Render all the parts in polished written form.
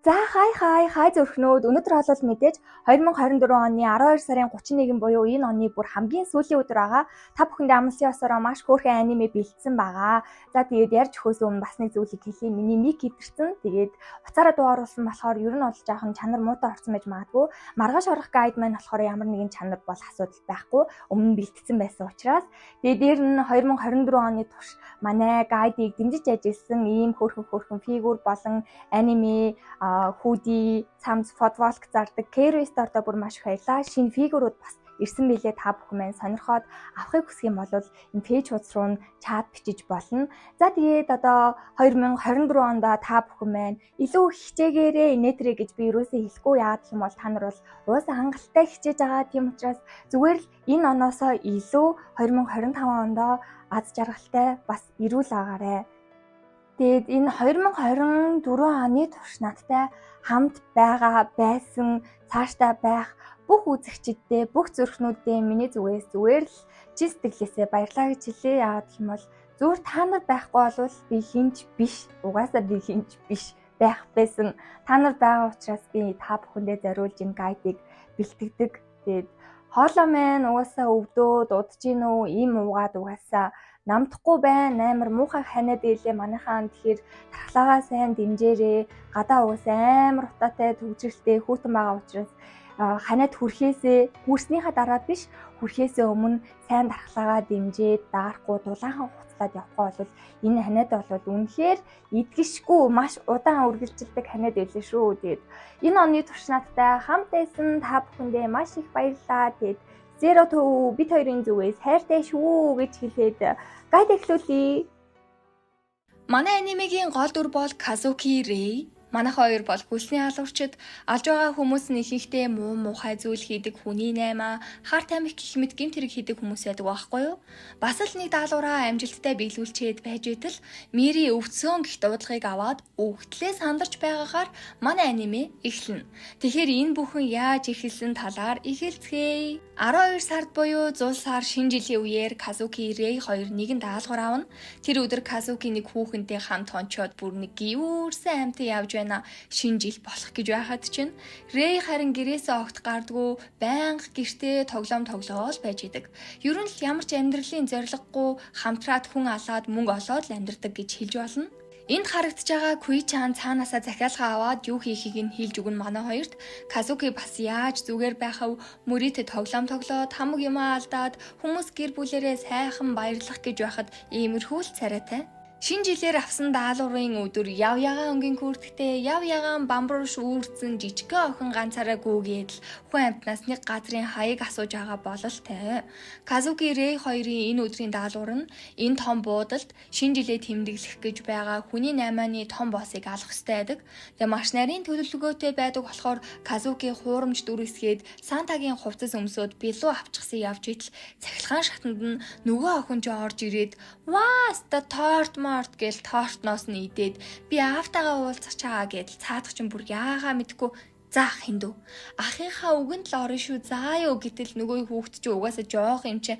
За хай зүрхнүүд өнөөдөр бол мэдээж 2024 оны 12 сарын 31 буюу энэ оны бүр хамгийн сүүлийн өдөр байгаа. Та бүхэндээ амлсан ёсороо маш хөөрхөн аниме бэлдсэн байгаа. За тэгээд ярьж өгөхөөс өмнө бас нэг зүйлийг хэлье. Миний мик хитэрсэн. Тэгээд уцаараа дуу оруулсан болохоор ер нь бол жаахан чанар муутай орсон байж магадгүй. Маргааш орох гайд маань болохоор ямар нэгэн чанар бол асуудал байхгүй. Өмнө бэлдсэн байсан учраас тэгээд дээр нь 2024 оны турш манай гайдыг дэмжиж ажилласан ийм хөөрхөн фигур болон аниме худи, цамц, фотволк зардаг Kero Store-то бүр маш их баярлаа. Шинэ фигурууд бас ирсэн билээ та бүхэн маань сонирхоод авахыг хүсэх юм бол энэ пэйж хуудас руу нь чат бичиж болно. За тэгээд одоо 2024 онд та бүхэн маань илүү хичээгээрээ инээтрээ гэж би юусоо хэлэхгүй. Яагаад гэх юм бол та нар бол уусаа хангалттай хичээж байгаа. Тийм учраас зүгээр л энэ оноосоо илүү 2025 онд аз жаргалтай бас ирүүл агаарэ. Тэгээд энэ 2024 оны турш надтай хамт байсан цаашдаа байх бүх үзэгчдээ, бүх зүрхнүүдээ миний зүгээр л чин сэтгэлээсээ баярлалаа гэж хэлье. Яагаад гэх юм бол зүгээр та нар байхгүй бол би хинч биш. Угаасаа би хинч биш байх байсан. Та нар байгаа учраас би та бүхэндээ зориулж энэ гайдыг бэлтгэдэг. Тэгээд хоолоо маань угаасаа өвдөө дудаж гин үү, им уугаад угаасаа намдахгүй байна. Амар муухай ханиад ийлээ манайхаа. Тэгэхээр тархлагаа сайн дэмжээрээ. Гадаа угаасаа амар утаатай төвжрэлтэй хүүтэн байгаа учраас ханиад хүрснийхаа дараа биш, хүрхээсээ өмнө сайн тархлагаа дэмжээд даарахгүй дулаахан хуцлаад явахгүй бол энэ ханиад бол үнэхээр идэгшгүй маш удаан үргэлжилдэг ханиад байлээ шүү. Тэгээд энэ оны турш надтай хамт байсан та бүхэндээ маш их баярлалаа. Тэгээд Zero to бит хоёрын зүгээс хайртай шүү гэж хэлээд гайд эхлүүлье. Манай анимегийн гол дүр бол Kazuki Rei. Манай хоёр бол хөлсний алуурчид алж байгаа хүмүүс нь ихэнхдээ муухай зүйл хийдэг хүний наймаа хар тамхи гэх мэт гэмт хэрэг хийдэг хүмүүс байдаг байхгүй юу? Бас л нэг даалгавраа амжилттай биелүүлчихэд байж итэл Мири өвдсөн гэх дуудлагыг аваад өвгтлээ сандарч байгаагаар манай аниме эхэлнэ. Тэгэхээр энэ бүхэн яаж эхэлсэн талаар эхэлцгээе. 12 сард буюу 100 сар шинэ жилийн үеэр Kazuki Rei хоёр нэгэн даалгавар авна. Тэр өдөр Kazuki нэг хүүхэнтэй хамт хончоод бүр нэг гүйрсэн амтан явж байна. Шинэ жил болох гэж байхад чинь Рэй харин гэрээсээ огт гардгүй байнга гэртээ тоглоол байж идэг. Ер нь л ямар ч амьдралын зориггүй хамтраад хүн алаад мөнгө олоод л амьдрдаг гэж хэлж болно. Энд харагдаж байгаа Kui-chan цаанаасаа захиалга аваад юу хийхийг нь хэлж өгнө манай хоёрт. Kazuki бас яаж зүгээр байхав, мөрийтэй тоглоод хамаг юм алдаад хүмүүс гэр бүлэрээ сайхан баярлах гэж байхад иймэрхүү л царайтай. Шинэ жилээр авсан даалгаврын өдөр яв ягаан өнгийн күрдэгтэй яв ягаан бамбууш үүрцэн жижигхэн охин ганцаараа гүүгээд л хүн амтнаас нэг газрын хаяг асууж байгаа бололтой. Kazuki Rei хоёрын энэ өдрийн даалгавар нь энэ том буудалд шинэ жилээ тэмдэглэх гэж байгаа хүний наймааны том боссыг алах ёстой байдаг. Тэгээ маш нарийн төлөвлөгөөтэй байдаг болохоор Kazuki хуурамч дүрсгээд Сантагийн хувцас өмсөд билүү авчихсан явж идэл цахилгаан шатанд нь нөгөө охин ч орж ирээд "Вааста торт гэл тоортноос нь идээд би аавтайгаа уулзах чагаа гэдэл цаадах чинь бүр яагаа мэдгүй заах хиндүү. Ахынхаа үгэнд л орно шүү. Заа юу гэтэл нөгөө хүүхэд чи угаасаа жоох юм чи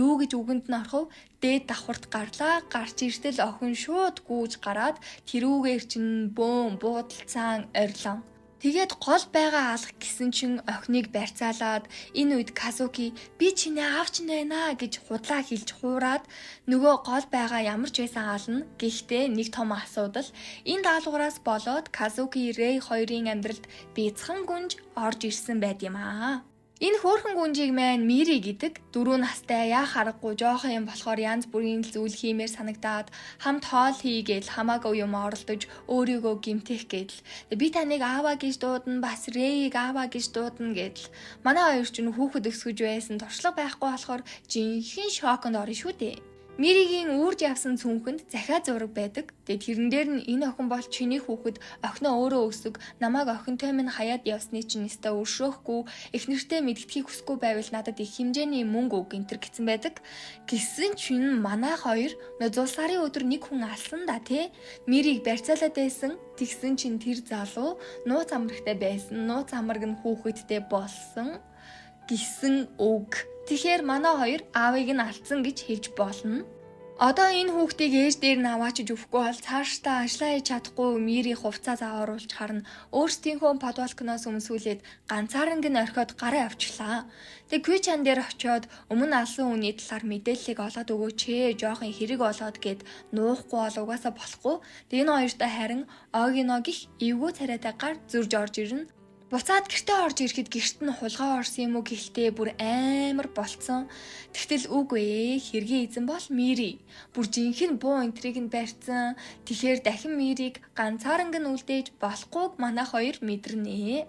юу гэж үгэнд нь орох вэ? Дээд давхарт гарлаа. Гарч иртэл охин шууд гүүж гараад тэрүүгээр чинь бөөм буудалцаан орилон. Тэгээд гол байгаа алах гэсэн чин охиныг барьцаалаад энэ үед Kazuki би чиний аав чинь байна гэж худлаа хэлж хуураад нөгөө гол байгаа ямар ч байсан ална. Гэхдээ нэг том асуудал энэ даалгавраас болоод Kazuki Rei хоёрын амьдралд бяцхан гүнж орж ирсэн байд юм аа. Энэ хөөрхөн гүнжийг маань Мири гэдэг 4 настай яах аргагүй жоохон юм болохоор янз бүрийн зүйл хиймээр санагдаад хамт хоол хийгээл хамаагүй юм оролдож өөрийгөө гимтэх гэдэл би таныг ааваа гэж дуудана бас Рэйг ааваа гэж дуудана гэдэл манай хоёр ч хүүхэд өсгөж байсан туршлага байхгүй болохоор жинхэнэ шоконд орно шүү дээ. Миригийн үрж явсан цүнхэнд захиа зураг байдаг. Тэгээд тэрэн дээр нь энэ охин бол чиний хүүхэд, охиноо өөрөө өсөг, намайг охинтой минь хаяад явсны чинь нэстэ өршөөхгүй, их нэртэй мэддэхийг хүсэхгүй байвал надад их хэмжээний мөнгө өг гэнтэр гэсэн байдаг. Гэсэн чинь манай хоёр 100 сарын өдөр нэг хүн алсан да тий. Мирийг барьцаалаад байсан. Тэгсэн чинь тэр залуу нууц амрагтай байсан. Нууц амраг нь хүүхэдтэй болсон гэсэн үг. Тэгэхээр манай хоёр аавыг нь алдсан гэж хэлж болно. Одоо энэ хүүхдийг ээж дээр нь аваачиж өгөхгүй бол цаашдаа ажиллаа хийж чадахгүй Мири хувцас авааруулж харна. Өөрсдийнхөө подвалкноос өмсүүлээд ганцаарнг нь орхиод гараа авчлаа. Тэг Кючан дээр очиод өмнө алсан хүний талаар мэдээллийг олоод өгөөч ээ. Жоохын хэрэг болоод гэд нуухгүй бол угаасаа болохгүй. Тэг энэ хоёртой харин Огино гих эвгүй царайтайгаар зурж орж ирнэ. Буцаад гэртээ орж ирэхэд гэрт нь хулгай орсон юм уу гэхлээр бүр амар болцсон. Тэгтэл үгүй ээ, хэргийн эзэн бол Мири. Бүр жинхэнэ буу энтрийг нь барьцсан. Тэгэхээр дахин Мирийг ганцаарнг нь үлдээж болохгүйг манай хоёр мэдэрнэ.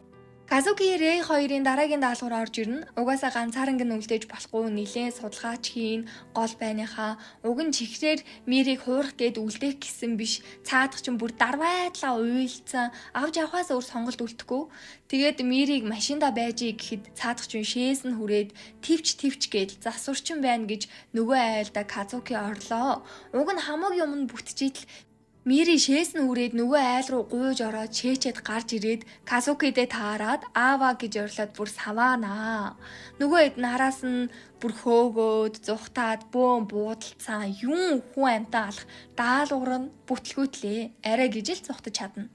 Казуки Рэй хоёрын дараагийн даалгавар орж ирнэ. Угаасаа ганцаарнг нь үлдээж болохгүй нилээн судалгаач хийн, гол байныхаа уг нь чихрээр Мирийг хуурах гээд үлдээх гэсэн биш. Цаадах ч бүр дарвайдлаа уйлцсан. Авч явахаас өөр сонголт үлдэхгүй. Тэгээд Мирийг машинда байжий гэхэд цаадах ч шээс нь хүрээд твч гээд засварчин байна гэж нөгөө айлда Казуки орлоо. Уг нь хамаг юм нь бүтчихийтэл Мири шээс нь үрээд нөгөө айл руу гуйж ороод шээчээд гарч ирээд Казукидээ таарад аава гэж орлоод бүр саваанаа. Нөгөө хэд нараас нь бүр хөөгөөд зүхтаад бөөм буудалцсан юм хүн амтаа алах даалгавар нь бүтлгүүтлээ. Арай гэж л зүхтаж чадна.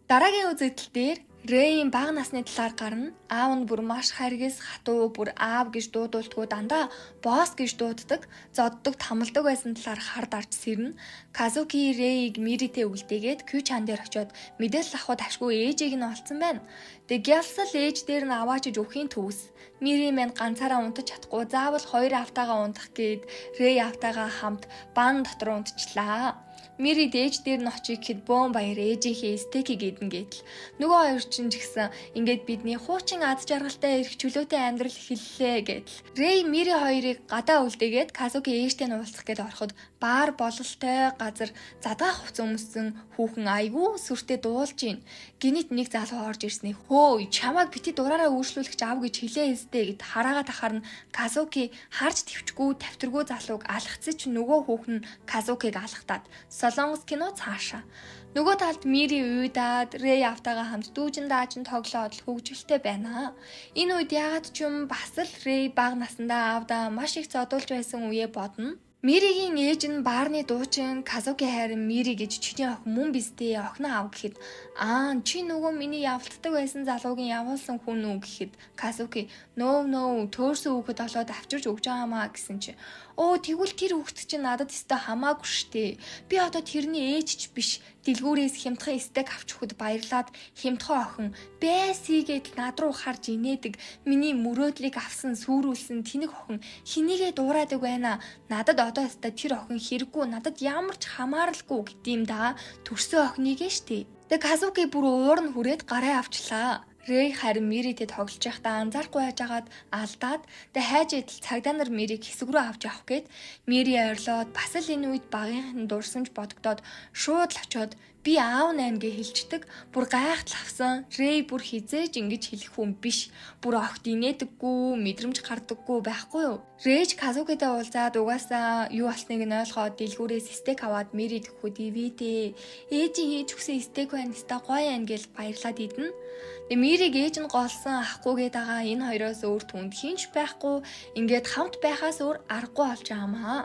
Дараагийн үзэгдэл дээр Рэйн бага насны талаар гарна. Аав нь бүр маш харгис, хатуу, бүр аав гэж дуудуулдгүй дандаа босс гэж дууддаг, зоддог, тамалдаг байсан талаар хард арч сэрнэ. Казуки Рэйг Миритэй үлдээгээд Кючан дээр очиод мэдээлэл авахд ашгүй ээжийг нь олцсон байна. Тэг гялсал ээж дээр нь аваачиж өхийн төвс. Мири мэн ганцаараа унтаж чадахгүй, заавал хоёр автаагаа унтах гээд Рэй автаагаа хамт бан дотор унтчлаа. Мири дээж дээр нь очиж гэхэд бөөн баяр ээжийнхээ стейки гэдэн гээтэл нөгөө хоёр чинь ч гэсэн ингээд бидний хуучин ад жаргалтай эрх чөлөөтэй амьдрал эхэллээ гэдэл. Рэй Мири хоёрыг гадаа үлдээгээд Казуки ээжтэй нь уулзах гээд ороход баар бололтой газар задгаах хувц өмссөн хүүхэн айгүй сүртэй дуулж ийн. Гинэт нэг залуу орж ирсний хөөе чамайг бити дураараа үйлчлүүлэх аав гэж хэлээ өстэй гэд хараагаа тахаар нь Казуки харж твчгүй тавтаргүй залууг алхацж нөгөө хүүхэн Казукиг алхатаад Солонгос кино цаашаа. Нөгөө талд Мири уйдаад Рэй автагаа хамт дүүжин даажин тоглоод хөгжилтэй байна. Энэ үед яагаад ч юм бас л Рэй бага насндаа аавдаа маш их зодуулж байсан үе бодно. Миригийн ээж нь баарны дуучин Казуки харин Мири гэж чиний охин мөн бистэ охиноо аав гэхэд чи нөгөө миний явалтдаг байсан залуугийн явуулсан хүн үү гэхэд Казуки нөө төөрсөн хүүхэд олоод авчирч өгч байгаамаа гэсэн чи тэгвэл тэр хүүхэд чинь надад өстой хамаагүй штэ. Би одоо тэрний ээж ч биш. Дэлгүүрээс хямдхан стек авч өгөхөд баярлаад хямдхан охин бэсигээд над руу харж инээдэг. Миний мөрөөдлийг авсан сүрүүлсэн тэнэг охин хинийгээ дуурайдаг байна. Надад одоо өстой тэр охин хэрэггүй. Надад ямар ч хамааралгүй гэдэм да. Төрсөн охиныгээ штэ. Тэг Казуки бүр уур нь хүрээд гараа авчлаа. Рэй харин Миритэй тоглож байхдаа анзаарахгүй байжгаад алдаад тэг хайж идэл цагдаа нар Мирийг хэсэг рүү авч явах гээд Мири ойрлоод бас л энэ үед багийнхан дурсамж бодогдоод шууд л очиод би аав найн гэ хэлцдэг. Бүр гайхтал авсан. Рэй бүр хизээж ингэж хэлэх хүн биш. Бүр огт инээдэггүй, мэдрэмж гардаггүй байхгүй юу? Рэйж Казукитэй уулзаад угаасаа юу болсныг нь ойлгоод дэлгүүрээс стейк аваад Мирид өгөхөд ивэдэ. Ээжийн хийж өгсөн стейк байна өстой гоё ань гэж баярлаад идэнэ. Мириг ээж нь голсон ахгүй гээд байгаа энэ хоёроос өөр түнд хинч байхгүй. Ингээд хамт байхаас өөр аргагүй болж байгаамаа.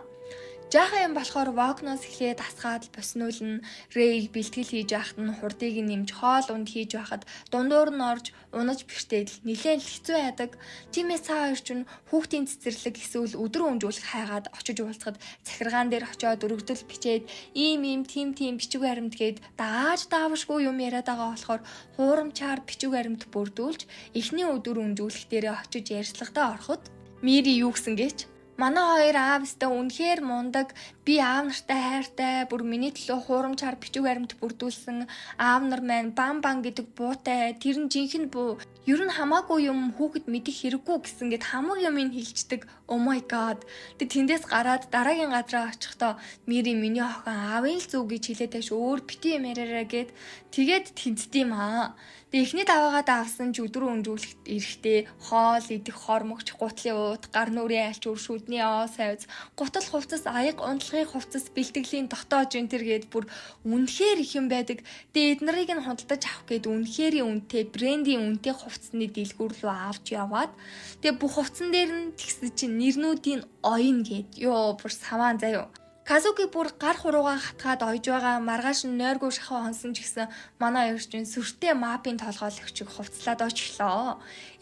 Жаахан юм болохоор вокноос эхлээд асгаад боснуулна. Рэй бэлтгэл хийж байхад нь хурдыг нэмж хоол унд хийж байхад дундуур нь орж унаж бэртэл нилээн хэцүү байдаг. Тиймээс цаа хоёр чинь хүүхдийн цэцэрлэг эсвэл өдөр өнжүүлэх хайгаад очиж уулзахад захиргаан дээр очиод өргөдөл бичээд ийм тийм бичиг баримт гээд дааж даавшгүй юм яриад байгаа болохоор хуурамчаар бичиг баримт бүрдүүлж эхний өдөр өнжүүлэх дээрээ очиж ярьцлагадаа ороход Мири юу гэсэн гээч манай хоёр аавстай үнэхээр мундаг. Би аав нартай хайртай. Бүр миний төлөө хуурамчаар бичиг баримт бүрдүүлсэн. Аав нар маань бан гэдэг буутай. Тэр нь жинхэнэ буу. Ер нь хамаагүй юм хүүхэд мэдих хэрэггүй гэсэн гээд хамаг юм хэлцдэг. Oh my god. Тэг тэндээс гараад дараагийн газараа очихдоо Мири миний охин аавын л зүг гэж хэлээд тааш өөр бити юм яриараа гээд тэгээд тэнцдэм аа. Тэг эхний даваагаа давсан ч өдөр өнжүүлэхэд эрэхтэй хоол идэх хормогч гутлын уут гар нүрийн альч өршүүдний оос авз гутал хувцас аяг унтлагын хувцас бэлтгэлийн дотоож энтер гээд бүр үнэхээр их юм байдаг. Тэг эднэрийг нь худалдаж авах гээд үнэхэрийн үнэтэй брендийн үнэтэй хувцсны дэлгүүр рүү авч яваад тэг бүх хувцсан дээр нь тэгсэн чинь нэрнүүдийн оён гээд бүр саваан заяо. Казуки бүр гар хуруугаа хатгаад ойж байгаа маргааш нойргүй шахуу хонсон ч гэсэн манай өвчин сүртэй мапын толгойлогчийг хувцлаад очихлоо.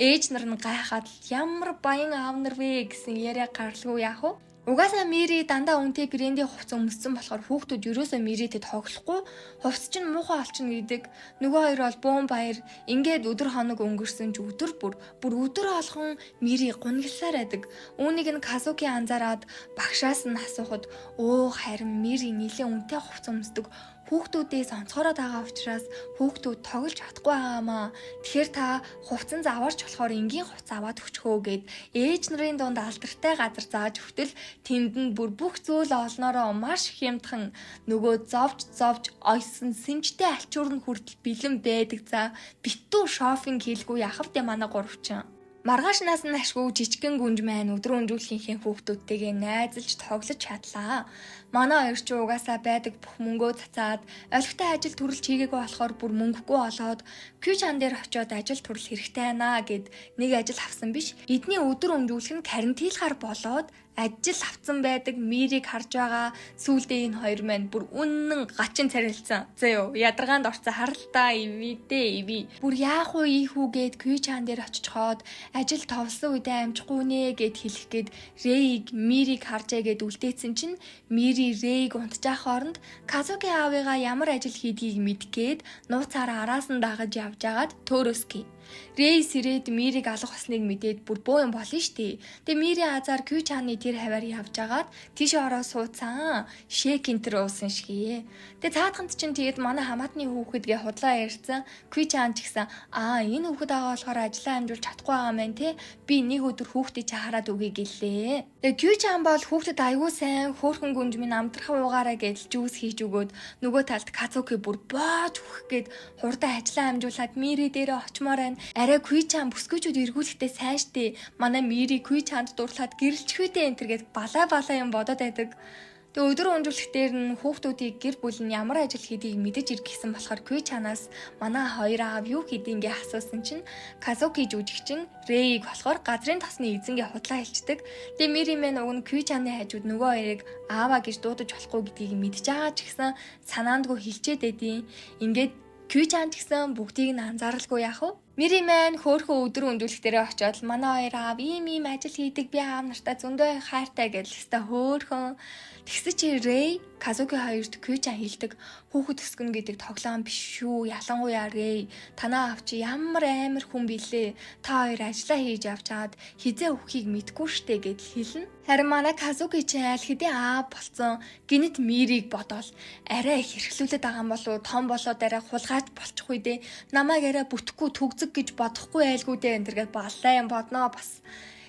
Ээж нар нь гайхаад ямар баян аав нар вэ гэсэн яриа гаралгүй яах вэ? Угаасаа Мири дандаа үнтэй брендийн хувцас өмссөн болохоор хүүхдүүд ерөөсөө Миритэд тоглохгүй хувцас чинь муухай олчихно гэдэг. Нөгөө хоёр бол бөөн баяр ингээд өдөр хоног өнгөрсөн ч өдөр бүр өдөр олгон Мири гунигласаар байдаг. Үүнийг нь Казуки анзаараад багшаас нь асуухад харин Мири нэлээд үнэтэй хувцас өмсдөг. Хүүхдүүдээс онцгороод байгаа учраас хүүхдүүд тоглож чадахгүй байгаамаа. Тэгэхээр та хувцас аваарч болохоор энгийн хувцас аваад өчхөө гэд ээж нарын дунд алдартай газар зааж өгтөл тэнд нь бүр бүх зүйл олноороо маш хямдхан нөгөө зовж ойсон сэнжтэй альчуур нь хүртэл бэлэн байдаг за битүү шопинг хийлгүй яхав дээ манай гуравчин. Маргаашнаас нь ашгүй жижигхэн гүнж маань өдөр өнжүүлэхийнхээ хүүхдүүдтэйгээ найзалж тоглож чадлаа. Манай хоёр ч угаасаа байдаг бүх мөнгөө цацаад олигтой ажил төрөлж хийгээгүй болохоор бүр мөнгөгүй болоод Q-чан дээр очиод ажил төрөл хэрэгтэй байна гэд нэг ажил авсан биш. Эдний өдөр өнжүүлэх нь карантинлахаар болоод ажил авцсан байдаг Мирийг харж байгаа. Сүүлдээ энэ хоёр маань бүр үнэн гачин царилсан. За юу ядаргаанд орцсон харалтаа иви. Бүр яах вэ ийхүү гэд Q-чан дээр очиж хоод ажил товсон үедээ амжихгүй нэ гэд хэлэх гээд Рейг Мирийг харжээ гэд үлдээсэн чинь Мири Рейг унтжаах хооронд Казуки аавыгаа ямар ажил хийдгийг мэдгээд нууцаараа араас нь дагаж явж агаад төөрөөсгий. Рей сэрээд Мирийг алах болсныг мэдээд бүр боо юм болно штэ. Тэгээ Мири азар Q-чаны тэр хаваар явж агаад тийш ороо суудсан. Шек энтер уусан шигээ. Тэгээ цаадханд чинь тэгээд манай хамаатны хүүхэдгээ худлаа ярьсан. Q-чан ч гэсэн энэ хүүхэд байгаа болохоор ажиллаа амжуулж чадахгүй байгаа мэн те. Би нэг өдөр хүүхдийг хараад өгье гэлээ. Тэгээ Q-чан бол хүүхдэд аягүй сайн хөөхөн гүнж минь амтрахаа уугаараа гэж жүүс хийж өгөөд нөгөө талд Казуки бүр боож өгөх гээд хурдан ажиллаа амжуулаад Мири дээрээ очмоор байна. Арай Q-чан бүсгүйчүүд эргүүлэхдээ сайн штэ. Манай Мири Q-чанд дурлаад гэрэлчхүйтэй энтер гээд балаа юм бодоод байдаг. Тэгээ өдөр өнжүүлэх дээр нь хүүхдүүдийг гэр бүл нь ямар ажил хийдгийг мэдэж иргэсэн болохоор Q-чанаас манай хоёр аав юу хийдингээ асуусан чинь Казуки жүжигчин Рейг болохоор газрын тосны эзэнгээ худлаа хэлцдэг. Тэгээ Мири мэн уг нь Q-чаны хажууд нөгөө хоёрыг ааваа гэж дуудаж болохгүй гэдгийг мэдж байгаа ч гэсэн санаандгүй хэлчээд байдیں۔ Ингээд Q-чан ч гэсэн бүгдийг нь анзааралгүй яах вэ? Мири маань хөөхөө өдөр өнжүүлэх дээрээ очиод манай хоёр аав ийм ажил хийдэг би аав нартай зөндөө хайртай гэж хэвээр хөөхөн тэгсэн чи Рей Казуки хоёрт Q-чан хэлдэг хүүхэд өсгөн гэдэг тоглоом биш шүү. Ялангуяа Рей танаа аав чи ямар амар хүн билээ. Та хоёр ажиллаа хийж явчаад хизээ өвхийг мэдгүй штэ гэж хэлнэ. Харин манай Казуки чи аль хэдийн аав болцсон гинэт Мирийг бодоол арай их хэрхлүүлээд байгаа юм болов том болоод арай хулгайч болчих үедээ намайг арай бүтэхгүй түгзэг гэж бодохгүй айлгүй дээ энэ төргээд баллаа юм бодноо бас.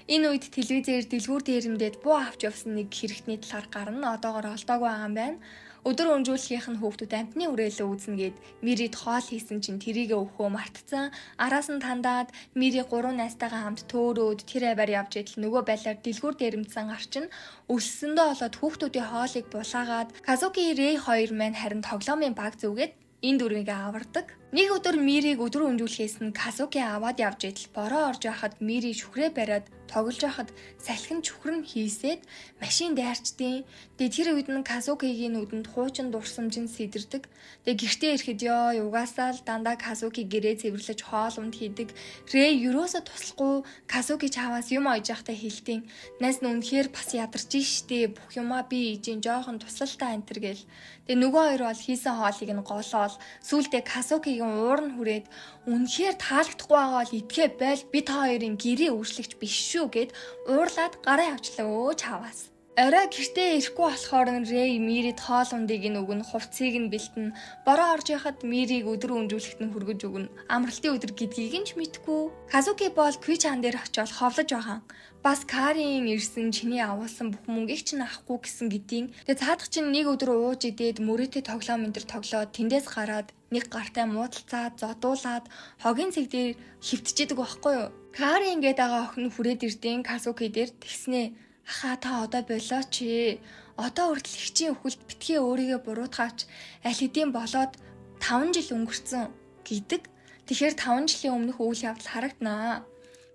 Энэ үед телевизээр дэлгүүр дээрэмдээд буу авч явсан нэг хэрэгтний талаар гарна. Одоогоор олдоогүй байгаа юм байна. Өдөр өнжүүлэхийнх нь хүүхдүүд амтны үрээлээ үзнэ гэд Мирид хоол хийсэн чинь тэрийгэ өвхөө мартцсан. Араас нь тандаад Мири 3 найзтайгаа хамт төөрөөд тэр аваар явж идэл нөгөө байлаар дэлгүүр дээрэмдсэн гарчин өссөндөө болоод хүүхдүүдийн хоолыг булаагаад Казуки Рей хоёр маань харин тоглоомын баг зүгээд энэ дөрвийг авардаг. Нэг өдөр Мирийг өдөр өнжүүлэхээс нь Казуки аваад явж идэл бороо орж байхад Мири шүхрээ бариад тоглож байхад салхин чүхрэн хийсээд машин дайрчдیں۔ Тэгээ тэр үед нь Казукигийн нүдэнд хуучин дурсамжин сэтэрдэг. Тэгээ гэртээ ирэхэд угаасаа л дандаа Казуки гэрээ цэвэрлэж хоолунд хийдэг. Рей юусоо туслахгүй Казуки чаваас юм ойж явахтай хэлтیں۔ Найс нь үнэхээр бас ядарч штэ. Бүх юмаа би ижин жоохон тусалтай энтер гэл. Тэгээ нөгөө хоёр бол хийсэн хоолыг нь голоол сүултээ Казукигийн уур нь хүрээд үнэхээр таалагдахгүй байгаа бол итгэ байл би та хоёрын гэрээ өөрчлөгч биш шүү гэд уурлаад гараа явчлаа чаваас. Орой гэртээ ирэхгүй болохоор Рей Мирид хоол ундыг нь өгнө, хувцсыг нь бэлтэн. Бороо орж яхад Мирийг өдөр өнжүүлэхэд нь хүргэж өгнө. Амралтын өдөр гэдгийг нь ч мэдгүй. Казуки бол Q-чан дээр очиод ховлож байгаа. Бас Карийн ирсэн чиний авуулсан бүх мөнгийг чинь авахгүй гэсэн гэдгийг. Тэгээ цаадах чинь нэг өдөр ууж идээд мөрөөтэй тоглоом энэ төр тоглоод тэндээс гараад нэг гартай муудалцаад зодуулаад хогийн цэг дээр хөвтчихэдэг байхгүй юу? Карийн гээд байгаа охин хүрээд ирдیں۔ Казуки дээр тэгснээ аха та одоо болооч ээ. Одоо хүртэл ихчийн өхөлд битгий өөрийгөө буруутгаач. Аль хэдийн болоод 5 жил өнгөрцөн гэдэг. Тэгэхээр 5 жилийн өмнөх үйл явдал харагданаа.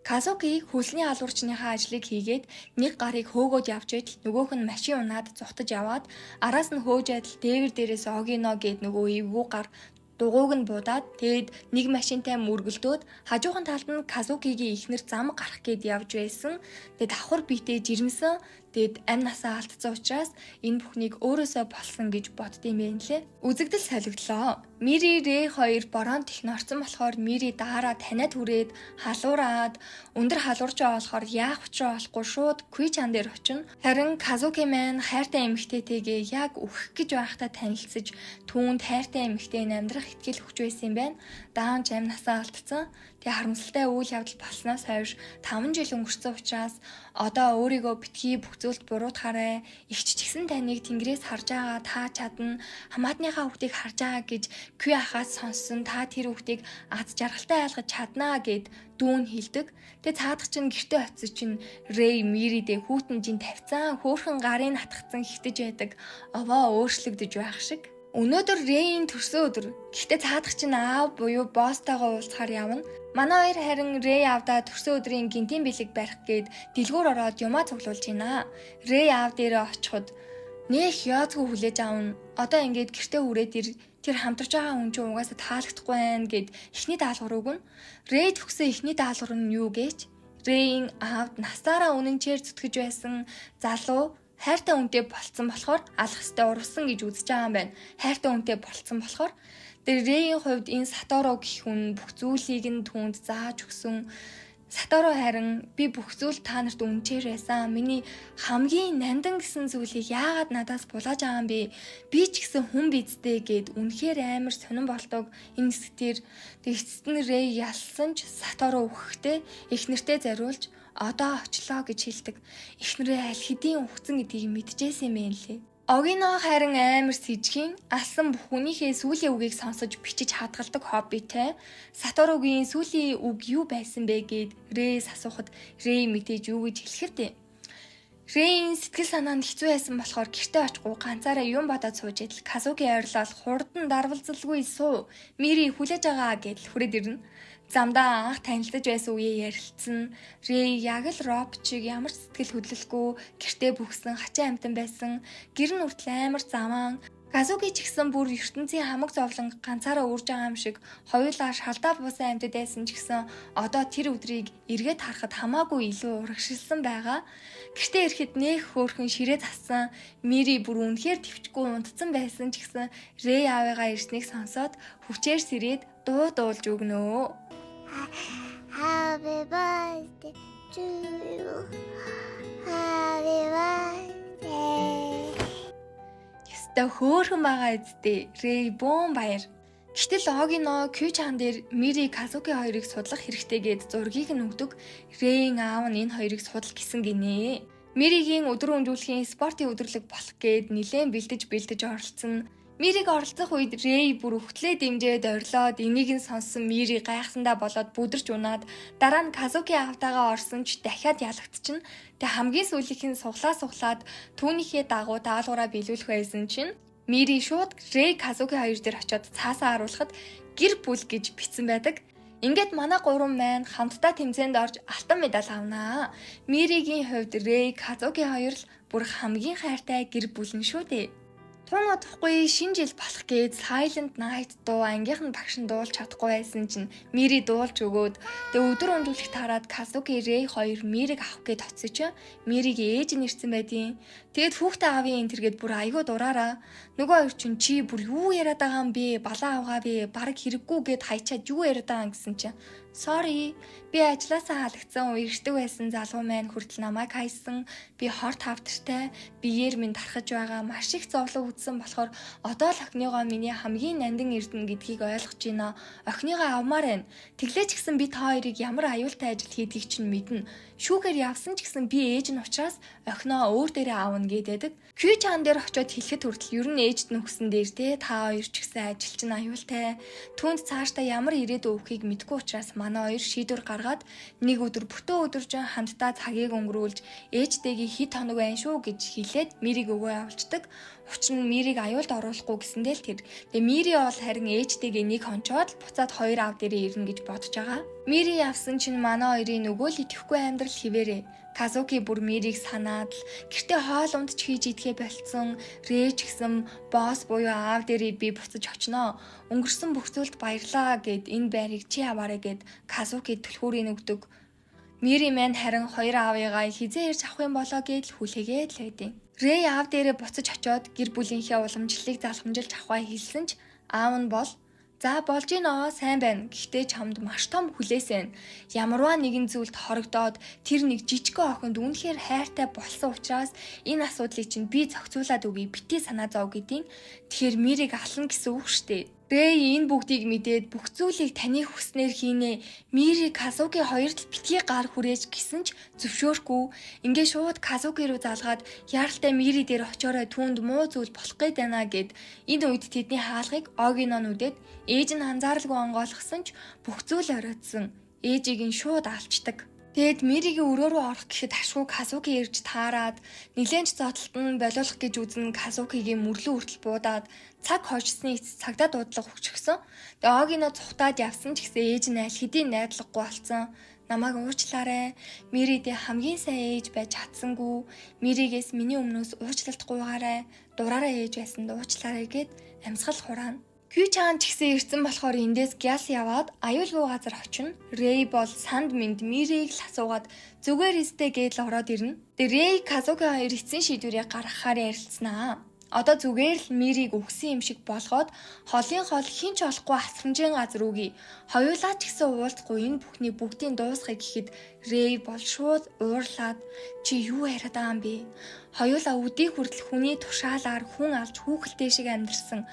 Казуки хөлсний алуурчныхаа ажлыг хийгээд нэг гарыг хөөгөөд явж байтал нөгөөх нь машин унаад зүхтаж яваад араас нь хөөж адил дээвэр дээрээс огино гэд нөгөө эвгүй гар дугууг нь буудаад тэгэд нэг машинтай мөргөлдөөд хажуухан талд нь Казукигийн ихнэр зам гарах гээд явж байсан. Тэгэд давхар биетэй жирэмсэн. Тэгэд амь насаа алдсан учраас энэ бүхнийг өөрөөсөө болсон гэж боддсон юм лээ. Үзэгдэл солигдлоо. Мири Рэй хоёр бороонд их норцсон болохоор Мири даараа таниад хүрээд халуураад өндөр халуурч байгаа болохоор яах учраа болохгүй шууд Куичан дээр очино. Харин Казуки маань хайртай эмэгтэйтэйгээ яг үхэх гэж байхдаа танилцсаж түүнд хайртай эмэгтэй амьдрах итгэл өгч байсан юм байна. Даанч амь насаа алдсан. Тэгээ харамсалтай үйл явдал болсноос хойш 5 жил өнгөрсөн учраас одоо өөрийгөө битгий бүх зүйлд буруутгаарай. Игч ч гэсэн таныг тэнгэрээс харж байгаа та чадна. Хамаатныхаа хүүхдийг харж байгаа гэж Күй ахаас сонссон та тэр хүүхдийг аз жаргалтай айлгаж чаднаа гэд дүүн хэлдэг. Тэгээ цаадах чинь гэрте очиж чинь Рэй Миридээ хүүтэн жин тавьцсан хөөхөн гарын натгцсан хитэж байдаг. Овоо өөрчлөгдөж байх шиг. Өнөөдөр Рэйн төрсөн өдөр. Гэхдээ цаадах чинь аав буюу босстойгоо уулзахаар явна. Манай хоёр харин Рэй аавдаа төрсөн өдрийн гинтийн бэлэг барих гээд дэлгүүр ороод юмаа цуглуулж байна. Рэй аав дээрээ очиход нэх яазгүй хүлээж аавна. Одоо ингээд гэртээ үрээд тэр хамтарч байгаа хүн чинь угаасаа таалагдахгүй байна гэд эхний даалгавар өгнө. Рэй төгсөн эхний даалгавар нь юу гэж? Рэйн аавд насаараа үнэнчээр зүтгэж байсан залуу хайртай үнтэй болцсон болохоор алах хэвээр урвсан гэж үзэж байгаа юм байна. Хайртай үнтэй болцсон болохоор тэр Рэйн хувьд энэ Саторо гэх хүн бүх зүйлийг нь түүнд зааж өгсөн. Саторо харин би бүх зүйл та нарт үнчээр байсан. Миний хамгийн нандин гэсэн зүйлийг яагаад надаас булааж байгаа юм бэ? Би ч гэсэн хүн бидтэй гэд үнэхээр амар сонирн болдог. Энэ хэсгээр тэгцэд нь Рэй ялсан ч Саторо өгөхдөө их нэртэй зариулж одоо очлоо гэж хэлдэг. Эхнэрээ аль хэдийн ухцсан гэдгийг мэдчихсэн юм байна лээ. Огино харин амар сэжгийн алсан бүхнийхээ сүүлийн үгийг сонсож бичиж хадгалдаг хоббитэй. Саторогийн сүүлийн үг юу байсан бэ гэд Рэй асуухад Рэй мэдээж юу гэж хэлэхэр дээ. Рэйн сэтгэл санаа нь хэцүү байсан болохоор гэртээ очихгүй ганцаараа юм бодоод сууж идэл Казуки ойрлол хурдан дарвалзалгүй суу. Мири хүлээж байгаа гэдэл хүрээд ирнэ. Замдаа анх танилцаж байсан үеэ ярилцсан. Рэй яг л Роб чиг ямар ч сэтгэл хөдлөлгүй гэртээ бүхсэн хачаа амтан байсан. Гэр нь хүртэл амар замаан. Казуки ч гэсэн бүр ертөнцийн хамаг зовлон ганцаараа үрж байгаа юм шиг хоёулаа шалдаа буусан амьтад байсан ч гэсэн одоо тэр өдрийг эргээд харахад хамаагүй илүү урагшилсан байгаа. Гэртээ ирэхэд нэх хөөрхөн ширээ зассан. Мири бүр үнэхээр төвчгүй унтцсан байсан ч гэсэн Рэй аавыгаа ирснийг сонсоод хүчээр сэрээд дуу дуулж өгнө. Happy birthday to you. Happy birthday. Яста хөөрхөн байгаа эзтэй. Рэй бөөн баяр. Гэтэл Огино Кьючан дээр Мири Казуки хоёрыг судлах хэрэгтэйгээд зургийг нь өгдөг. Рэйн аав нь энэ хоёрыг судал гэсэн гинэ. Миригийн өдөр өнжүүлэхийн спортын өдрлөг болох гээд нилээн бэлдэж оролцсон. Мириг оролцох үед Рэй бүр өвтлээ дэмжээд орилоод энийг нь сонссон Мири гайхсандаа болоод бүдэрч унаад дараа нь Казуки аавтайгаа орсон ч дахиад ялагдчихна. Тэг хамгийн сүүлийнх нь суглаад түүнийхээ дагуу даалгавраа биелүүлэх байсан чинь Мири шууд Рэй Казуки хоёр дээр очиод цаасаа харуулхад гэр бүл гэж бичсэн байдаг. Ингээд манай гурван маань хамтдаа тэмцээнд орж алтан медаль авнаа. Миригийн хувьд Рэй Казуки хоёр л бүр хамгийн хайртай гэр бүл нь шүү дээ. Тун удахгүй шинэ жил болох гээд Silent Night дуу ангийнхан багш нь дуулж чадахгүй байсан чинь Мири дуулж өгөөд тэгээ өдөр өнжүүлэх тараад Казуки Рэй хоёр Мириг авах гээд оцсон чинь Миригийн ээж нь ирсэн байдیں۔ Тэгэд хүүхдээ аавын энэ тэргээд бүр айгүй дураараа нөгөө хоёр чинь чи бүр юу яриад байгаа юм бэ? Балаа авгаа бэ? Бараг хэрэггүй гэд хайчаад юу яриад байгаа юм гэсэн чинь sorry би ажилласаа халагдсан уу ирдэг байсан залуу маань хүртэл намайг хайсан. Би хорт хавтартай биеэр минь тархаж байгаа маш их зовлон үзсэн болохоор одоо л охиныгоо миний хамгийн нандин эрдэнэ гэдгийг ойлгож байна. Охиныгоо авмаар байна. Тэглээ ч гэсэн би та хоёрыг ямар аюултай ажил хийдгийг чинь мэднэ. Шүүхээр явсан ч гэсэн би ээж нь учраас охиноо өөр дээрээ аавна гэдэг. Кьючан дээр очиод хэлэхэд хүртэл ер нь ээжд нь хүсэн дээр те та хоёр ч гэсэн ажил чинь аюултай. Түүнд цаашдаа ямар ирээдүй өвхийг мэдгүй учраас манай хоёр шийдвэр гаргаад нэг өдөр бүтэн өдөржин хамтдаа цагийг өнгөрүүлж ээжтэйгээ хэд хоног байна шүү гэж хэлээд Мириг өгөө явуулцдаг. Учир нь нь Мирийг аюулд оруулахгүй гэсэндээ л тэр. Тэгээ Мири бол харин ээжтэйгээ нэг хончоод буцаад хоёр аав дээрээ ирнэ гэж бодож байгаа. Мири явсан чинь манай хоёрын нөгөө л идэхгүй амьдрал хിവэрээ. Казуки бүр Мирийг санаад л гэртээ хоол унд ч хийж идэхээ болцсон. Рэй ч гэсэн босс буюу аав дээрээ би буцаж очноо. Өнгөрсөн бүх зүйлд баярлаа гэд энэ байрыг чи аваарэ гэд Казуки түлхүүрийг өгдөг. Мири мэн харин хоёр аавыгаа хизээ ирж авах юм болоо гэж хүлээгээд л байдیں۔ Рэй аав дээрээ буцаж очиод гэр бүлийнхээ уламжлалыг залхамжилж авахаа хэлсэн ч аав нь бол за болж гинөө сайн байна. Гэхдээ чамд маш том хүлээсэн. Ямарваа нэгэн зүйлд хорогдоод тэр нэг жижигхэн охинд үнэхээр хайртай болсон учраас энэ асуудлыг чинь би зохицуулаад өгье. Бити санаа зов гэдیں۔ Тэгэхээр Мирийг ална гэсэн үг штэ. Рэй энэ бүгдийг мэдээд бүх зүйлийг таны хүснээр хийнэ. Мири Казуки хоёрт битгий гар хүрээж гисэн ч зөвшөөрөхгүй. Ингээ шууд Казуки руу залгаад яаралтай Мири дээр очиорой түүнд муу зүйл болох гээд байна гэд энэ үед тэдний хаалгыг Огино нүдэд ээж нь анзааралгүй онгойлгосон ч бүх зүйл оройтсон. Ээжийг нь шууд алчдаг. Тэгэд Миригийн өрөө рүү орох гэхэд ашгүй Казуки ирж таарад нилээнч зодтолт нь болиулах гэж үзэн Казукигийн мөрлөө хүртэл буудаад цаг хожсны эц цагдаа дуудлага хүчгсэн. Тэгээ Огино цухтаад явсан ч гэсэн ээж нь аль хэдийн найдлахгүй болсон. Намайг уучлаарай. Миридээ хамгийн сайн ээж байж чадсангүй. Миригээс миний өмнөөс уучлалт гуйгаарай. Дураараа ээж байсан уучлаарай гэд амьсгал хураана. Кью чаан ч гэсэн ирсэн болохоор эндээс гяс яваад аюулгүй газар очино. Рэй бол санд минд Мирийг л асуугаад зүгээр өстэй гээд л ороод ирнэ. Тэгээ Рэй Казуки хоёр эцсийн шийдвэрийг гаргахаар ярилцсанаа. Одоо зүгээр л Мирийг өгсөн юм шиг болгоод холын хол хинч олохгүй асрамжийн газар үгүй. Хоёулаа ч гэсэн уулзахгүй энэ бүхний бүгдийн дуусгыг гэхэд Рэй бол шууд уурлаад чи юу яриад байгаа юм бэ? Хоёулаа өдий хүртэл хүний тушаалаар хүн алж хүүхэлтэй шиг амьдэрсэн.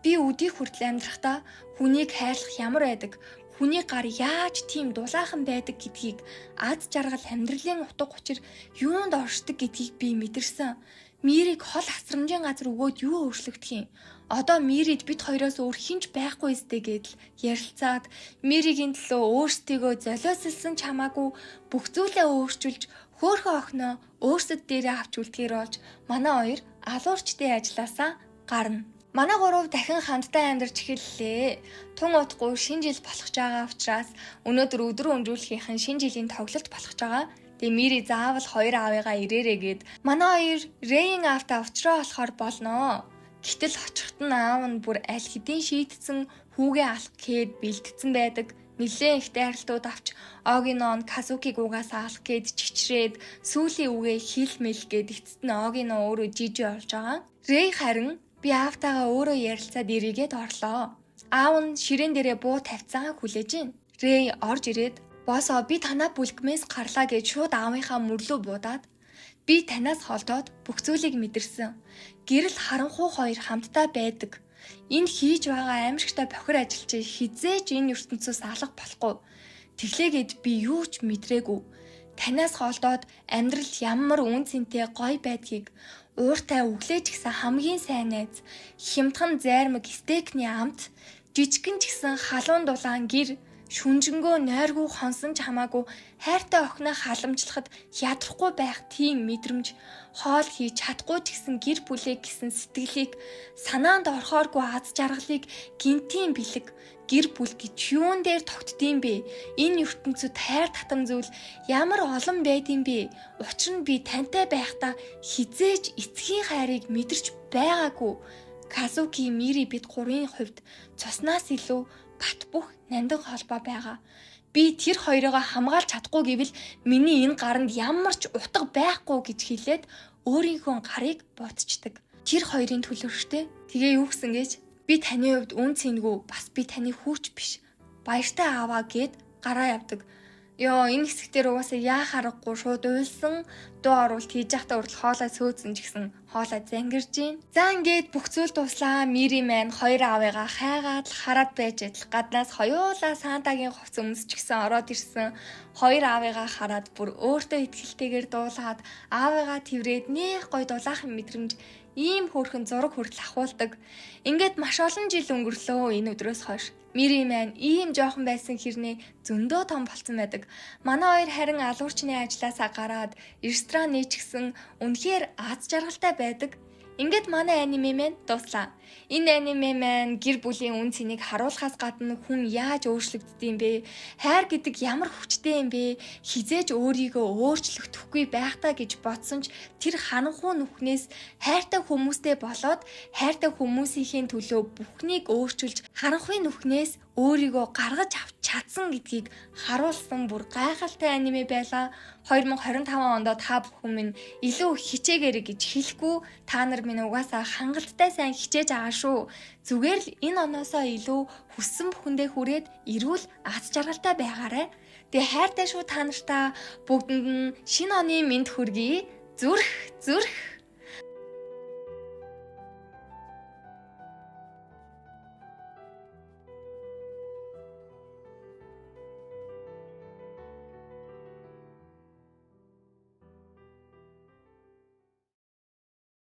Би өдий хүртэл амьдрахдаа хүнийг хайрлах ямар байдаг, хүний гар яаж тийм дулаахан байдаг гэдгийг аз жаргал амьдралын утга учир юунд оршдог гэдгийг би мэдэрсэн. Мирийг хол асрамжийн газар өгөөд юу өөрчлөгдөх юм? Одоо Мирид бид хоёроос өөр хинч байхгүй сте гэдэл ярилцаад Миригийн төлөө өөрсдийгөө золиослсон ч хамаагүй бүх зүйлээ өөрчилж хөөхөн охиноо өөрсдөд дээрээ авч үлдэхэр болж манай хоёр алуурчдын ажилласаа гарна. Манай гурав дахин хамтдаа амьдарч эхэллээ. Тун утгагүй шинэ жил болох байгаа учраас өнөөдөр өдрөө өнжүүлэхийнхэн шинэ жилийн тоглолт болох байгаа. Тэгээ Мири заавал хоёр аавыгаа ирээрээ гэд манай хоёр Рэйн аавтаа уулзраа болохоор болноо. Гэтэл очихт нь аав нь бүр аль хэдийн шийтсэн хүүгээ алах гээд бэлдсэн байдаг. Нилээн их дайралтууд авч Огино нь Казукиг угаасаа алах гээд чичрээд сүүлийн үгээ хилмэл гээд эцэст нь Огино өөрөө жижиг олж байгаа. Рэй харин би аавтайгаа өөрөө ярилцаад ирээгээд орлоо. Аав нь ширээн дээрээ буу тавьцсан хүлээж гин. Рэй орж ирээд боосоо би танаа бүлгмээс гарлаа гэж шууд аавынхаа мөрлөө буудаад би танаас холдоод бүх зүйлийг мэдэрсэн. Гэрэл харанхуй хоёр хамтдаа байдаг. Энэ хийж байгаа аимшигтай бохир ажил чи хизээч энэ ертөнцөөс алга болохгүй. Тэглээгээд би юу ч мэдрээгүй. Танаас холдоод амьдрал ямар үн цэнтэй гоё байдгийг ууртай өглөөж гисэн хамгийн сайн найз, хямдхан зайрмаг стейкний амт, жижигэн ч гэсэн халуун дулаан гэр, шүнжэнгөө нойргүй хонсон ч хамаагүй хайртай охиноо халамжлахад ядрахгүй байх тийм мэдрэмж, хоол хийж чадахгүй ч гэсэн гэр бүлээ гэсэн сэтгэлийг, санаанд орхооргүй аз жаргалыг гинтийн бэлэг, гэр бүл гэж юун дээр тогтдсон бэ? Энэ ертөнцид хайр татам зүйл ямар олон байдсан бэ? Учир нь би тантай байхдаа хизээж эцгийн хайрыг мэдэрч байгаагүй. Казуки, Мири бид гурвын хувьд цуснаас илүү бат бөх нандин холбоо байгаа. Би тэр хоёроо хамгаалж чадахгүй гэвэл миний энэ гаранд ямар ч утга байхгүй гэж хэлээд өөрийнхөө гарыг буутчихдаг. Тэр хоёрын төлөөрчтэй. Тэгээ юу гэсэн гэж би таны хувьд үн цэнгүй бас би таны хүүч биш. Баяртай аваа гэд гараа явдаг. Ёо энэ хэсэгтэр угаасаа яах аргагүй шууд уйлсан дуу оруулалт хийж явахдаа хүртэл хоолой сөөцөн ч гэсэн хоолой зангирж гин. За ингээд бүх зүйл дуслаа. Мири маань хоёр аавыгаа хайгаад л хараад байж адил гаднаас хоёулаа Сантагийн хувцас өмсчихсэн ороод ирсэн. Хоёр аавыгаа хараад бүр өөртөө итгэлтэйгээр дуулаад аавыгаа тэрврээд нэх гой дулаахан мэдрэмж ийм хөөрхөн зураг хүртэл ахуулдаг. Ингээд маш олон жил өнгөрлөө энэ өдрөөс хойш. Мири маань ийм жоохон байсан хэрнээ зөндөө том болсон байдаг. Манай хоёр харин алуурчны ажилласаа гараад ресторан нээчихсэн үнэхээр аз жаргалтай байдаг. Ингээд манай аниме маань дуслаа. Энэ аниме маань гэр бүлийн үн цэнийг харуулахаас гадна хүн яаж өөрчлөгддөг юм бэ? Хайр гэдэг ямар хүчтэй юм бэ? Хизээж өөрийгөө өөрчлөгдөхгүй байхдаа гэж бодсон ч тэр харанхуй нүхнээс хайртай хүмүүстэй болоод хайртай хүмүүсийн төлөө бүхнийг өөрчилж харанхуй нүхнээс өөрийгөө гаргаж авч чадсан гэдгийг харуулсан бүр гайхалтай аниме байлаа. 2025 онд та бүхэн минь илүү хичээгээрэй гэж хэлэхгүй, та нар минь угаасаа хангалттай сайн хичээж байгаа шүү. Зүгээр л энэ оноосоо илүү хүссэн бүхэндээ хүрээд эрүүл аз жаргалтай байгаарай. Тэгээ хайртай шүү та нартаа, бүгдэнд нь шинэ оны мэнд хүргэе. Зүрх.